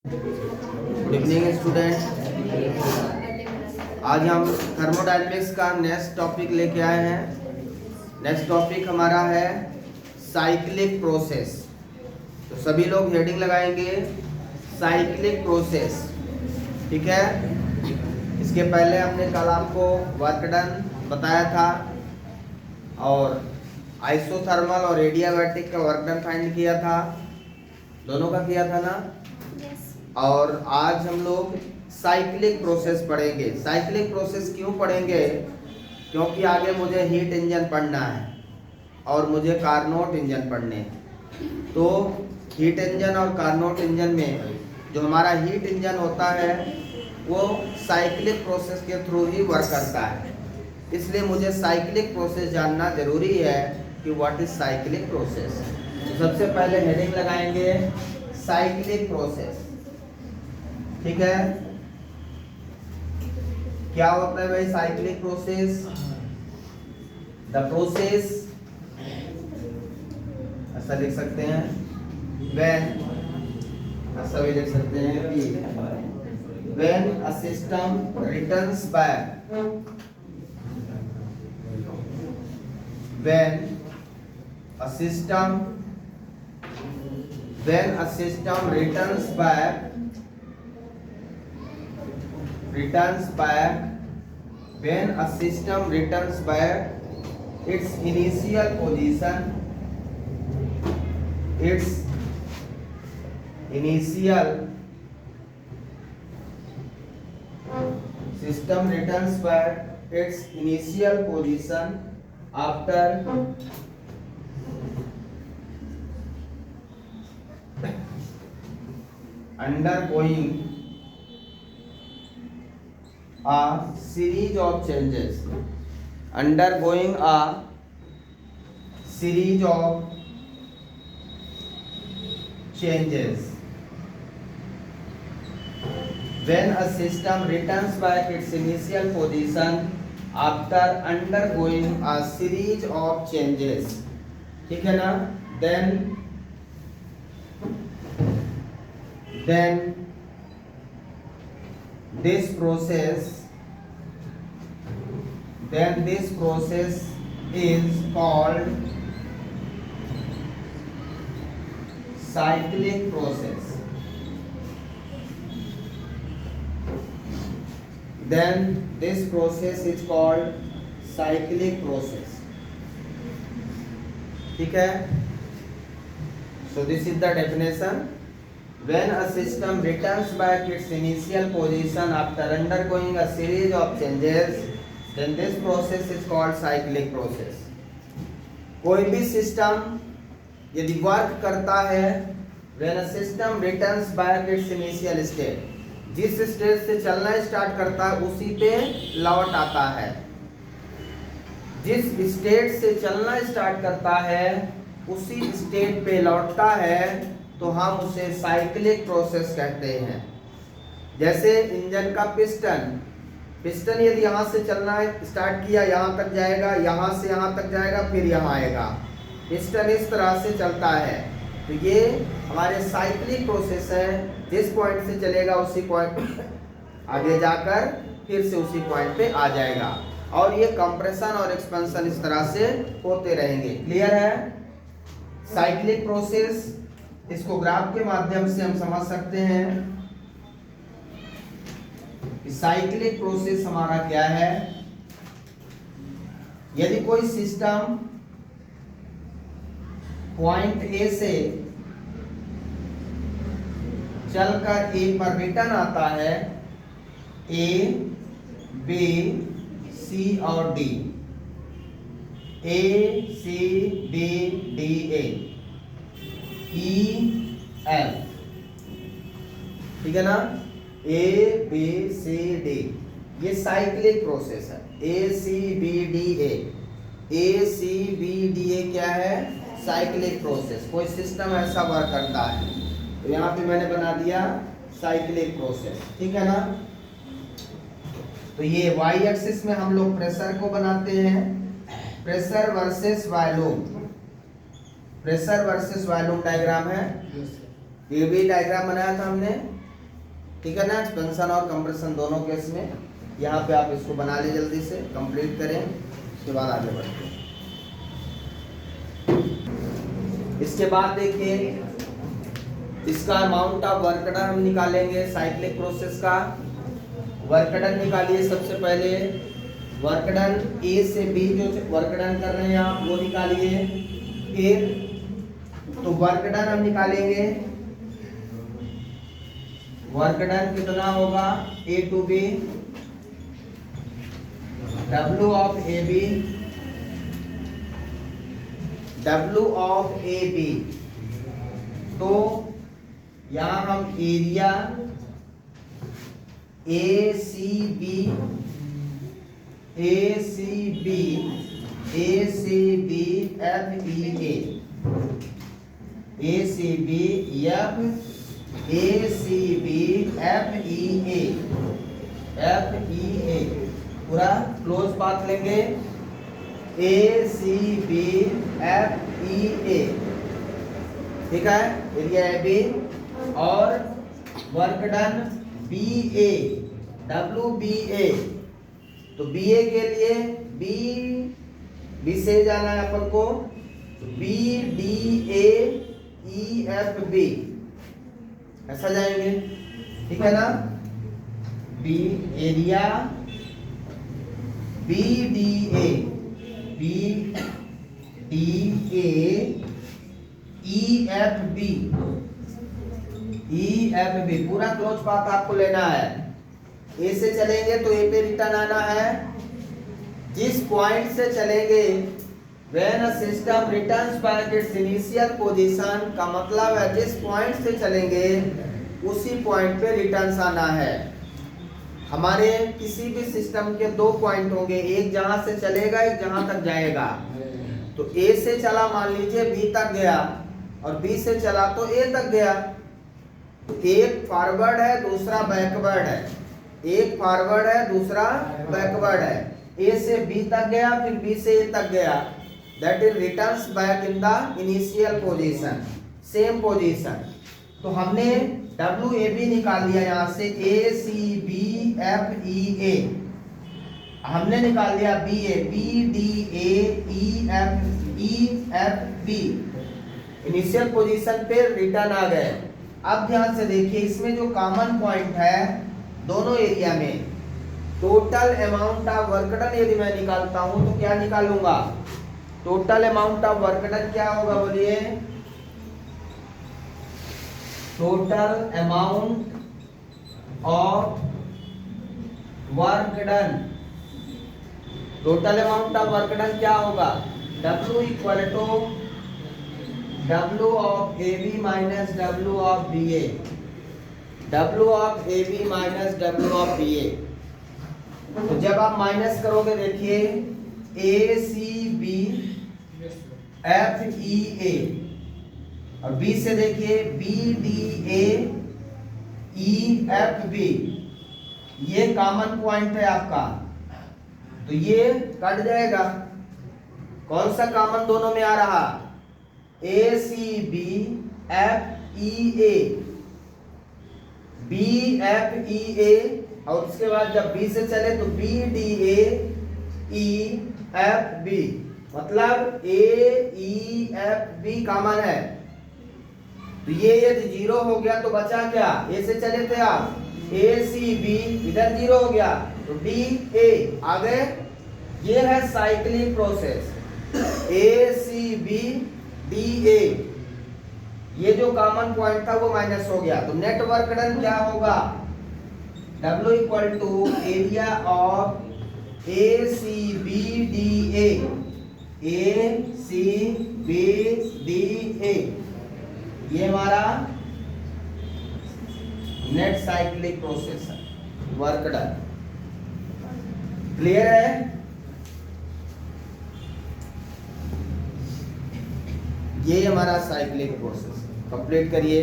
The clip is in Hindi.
Good evening student. आज हम थर्मोडायनेमिक्स का नेक्स्ट टॉपिक लेके आए हैं। नेक्स्ट टॉपिक हमारा है साइक्लिक प्रोसेस। तो सभी लोग हेडिंग लगाएंगे साइक्लिक प्रोसेस, ठीक है। इसके पहले हमने कल आपको वर्क डन बताया था और आइसोथर्मल और एडियाबैटिक का वर्क डन फाइंड किया था, दोनों का किया था ना। और आज हम लोग साइक्लिक प्रोसेस पढ़ेंगे। साइक्लिक प्रोसेस क्यों पढ़ेंगे? क्योंकि आगे मुझे हीट इंजन पढ़ना है और मुझे कार्नोट इंजन पढ़ने हैं। तो हीट इंजन और कार्नोट इंजन में जो हमारा हीट इंजन होता है वो साइक्लिक प्रोसेस के थ्रू ही वर्क करता है। इसलिए मुझे साइक्लिक प्रोसेस जानना जरूरी है कि व्हाट इज साइक्लिक प्रोसेस। तो सबसे पहले हेडिंग लगाएंगे साइक्लिक प्रोसेस, ठीक है। क्या होता है भाई साइक्लिक प्रोसेस? द प्रोसेस, ऐसा लिख सकते हैं व्हेन, ऐसा भी लिख सकते हैं कि when a system returns back, when a system returns back when a system returns back its initial position, system returns back its initial position after undergoing a series of changes, undergoing a series of changes. When a system returns back its initial position after undergoing a series of changes, ठीक है ना, then this process is called cyclic process. Then this process is called cyclic process, ठीक है। So this is the definition. When a system returns back its initial position after undergoing a series of changes, then this process is called cyclic process. कोई भी सिस्टम यदि वर्क करता है, when a system returns back its initial state, जिस स्टेट से चलना स्टार्ट करता है उसी पे लौट आता है। जिस स्टेट से चलना स्टार्ट करता है उसी स्टेट पे लौटता है, तो हम उसे साइक्लिक प्रोसेस कहते हैं। जैसे इंजन का पिस्टन यदि यहाँ से चलना स्टार्ट किया, यहाँ तक जाएगा, यहाँ से यहाँ तक जाएगा, फिर यहाँ आएगा। पिस्टन इस तरह से चलता है। तो ये हमारे साइक्लिक प्रोसेस है। जिस पॉइंट से चलेगा उसी पॉइंट आगे जाकर फिर से उसी पॉइंट पे आ जाएगा। और ये कंप्रेशन और एक्सपेंशन इस तरह से होते रहेंगे। क्लियर है? साइक्लिक प्रोसेस, इसको ग्राफ के माध्यम से हम समझ सकते हैं कि साइक्लिक प्रोसेस हमारा क्या है। यदि कोई सिस्टम पॉइंट ए से चलकर ए पर रिटर्न आता है, ए, बी, सी और D, A, C, B, D, A, E, F, ठीक है ना। ए, बी, सी, डी, ये साइक्लिक प्रोसेस है। ए, सी, बी, डी, ए, सी, बी, डी, ए क्या है? Cyclic process. कोई सिस्टम ऐसा वर्क करता है, तो यहाँ पे मैंने बना दिया साइक्लिक प्रोसेस, ठीक है ना। तो ये वाई एक्सिस में हम लोग प्रेशर को बनाते हैं, प्रेशर वर्सेस वॉल्यूम डायग्राम है। ये भी डायग्राम बनाया था हमने, ठीक है ना, एक्सपेंशन और कंप्रेशन दोनों केस में। यहाँ पे आप इसको बना ले, जल्दी से कंप्लीट करें, उसके बाद आगे बढ़ते हैं। इसके बाद देखिए इसका अमाउंट ऑफ वर्क डन हम निकालेंगे। साइक्लिक प्रोसेस का वर्क डन निकालिए। सबसे पहले वर्क डन ए से बी, जो वर्क डन कर रहे हैं आप वो निकालिए। तो वर्क डन हम निकालेंगे, वर्क डन कितना होगा, A to B, W of A B, W of A B. तो यहां हम area A C B, A C B, A C B F E A, A C B F, A C B F E A, F E A पूरा क्लोज पाथ लेंगे, ए सी बी एफ ई ए, ठीक है, एरिया ए बी। और work done B A, W B A. तो बी ए के लिए बी से जाना है अपन को, B D A E F B, ऐसा जाएंगे, ठीक है ना। B area B D A, B D A E F B, E F B पूरा क्लोज पाथ आपको लेना है। ए से चलेंगे तो ए पे रिटर्न आना है। जिस पॉइंट से चलेंगे, when a system returns back it's initial position, का मतलब है जिस पॉइंट से चलेंगे उसी पॉइंट पे रिटर्न्स आना है। हमारे किसी भी सिस्टम के दो पॉइंट होंगे, एक जहां से चलेगा, एक जहां तक जाएगा। तो ए से चला, मान लीजिए बी तक गया, और बी से चला तो ए तक गया। तो एक फॉरवर्ड है, दूसरा बैकवर्ड है, एक फॉरवर्ड है, दूसरा बैकवर्ड है। ए से बी तक गया, फिर बी से ए तक गया, that is returns back in the initial position, same position. तो हमने डब्ल्यू ए बी निकाल लिया, यहाँ से ए सी बी एफ ई ए हमने निकाल लिया, B A B D A E F B, initial position पे रिटर्न आ गए। अब ध्यान से देखिए, इसमें जो कॉमन पॉइंट है दोनों एरिया में, total amount of work done यदि मैं निकालता हूं तो क्या निकालूंगा, total amount of work done क्या होगा, बोलिए, total amount of work done, total amount of work done क्या होगा, W equal to W of A B minus W of B A, W of A B minus W of B A. तो जब आप माइनस करोगे, देखिए ए C B F E A, और बी से देखिए B D A E F B, ये कॉमन पॉइंट है आपका, तो ये कट जाएगा। कौन सा कॉमन दोनों में आ रहा, A C B F E A, B F E A, और उसके बाद जब बी से चले तो B D A E F B, मतलब A E F B common है। तो ये यदि जीरो हो गया तो बचा क्या, ए से चले थे आप, ए सी बी इधर जीरो हो गया तो डी ए आ गए। ये है cyclic process, A C B D A, ये जो कॉमन पॉइंट था वो माइनस हो गया। तो नेट वर्क डन क्या होगा, W equal to area of A C B D A, A C B D A, ये हमारा नेट साइक्लिक प्रोसेस है, वर्क डन। क्लियर है, ये हमारा साइक्लिक प्रोसेस। कंप्लीट करिए।